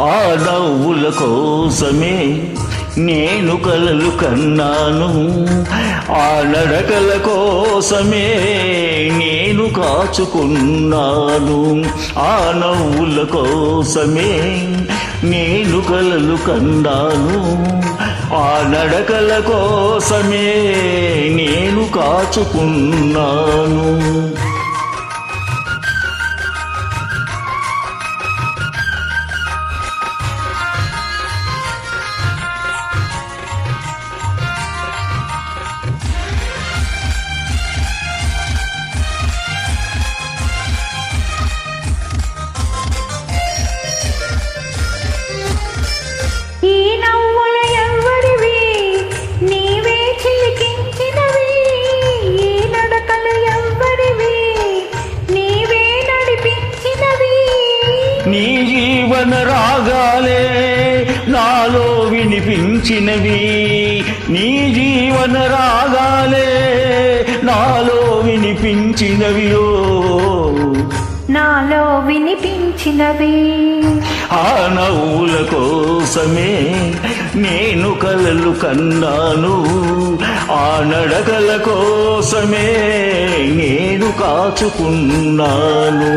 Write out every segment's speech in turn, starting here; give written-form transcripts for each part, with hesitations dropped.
ఆ నవ్వుల కోసమే నేను కలలు కన్నాను, ఆ నడకల కోసమే నేను కాచుకున్నాను. ఆ నవ్వుల కోసమే నేను కలలు కన్నాను, ఆ నడకల కోసమే నేను కాచుకున్నాను. నీ జీవన రాగాలే నాలో వినిపించినవి, నీ జీవన రాగాలే నాలో వినిపించినవి, నాలో వినిపించినవి. ఆ నవ్వుల కోసమే నేను కలలు కన్నాను, ఆ నడకల కోసమే నేను కాచుకున్నాను.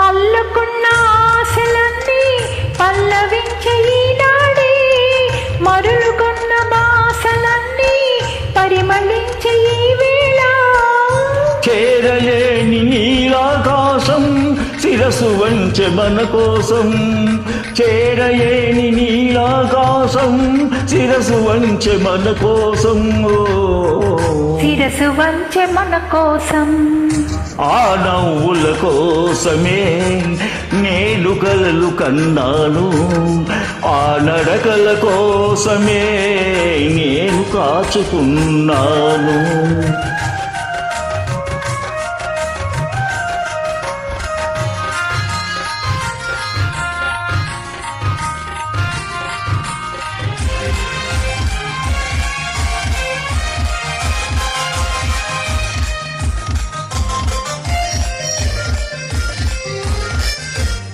అల్లుకున్న ఆశలన్నీ పల్లవించే ఈనాడే, మరులుకున్న బాసలన్నీ పరిమళించే ఈ వేళ. చేరలేని నీలాకాశం శిరసు వంచె మన కోసం, చేరలేని నీలాకాశం శిరసు వంచె మన కోసం, శిరసు వంచె మన కోసం. ఆ నవ్వుల కోసమే నేను కలలు కన్నాను, ఆ నడకల కోసమే నేను కాచుకున్నాను.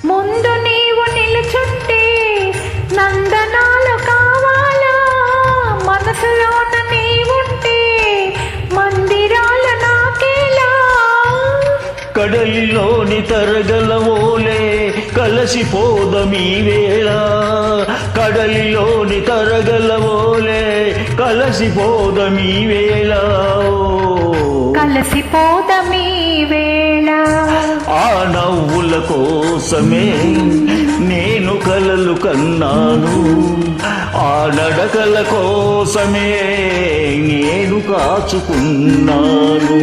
ముందు నీవు నిలుచుంటే నందనాలు కావాలా, మనసులోన నీవుంటే మందిరాలు నాకేలా. కడలిలోని తరగలవోలే కలసిపోదమీ వేళ, కడలిలోని తరగలవోలే కలసిపోదమీ వేళ, కలసిపోదమీ వేళ. ఆ నవ్వుల కోసమే నేను కలలు కన్నాను, ఆ నడకల కోసమే నేను కాచుకున్నాను.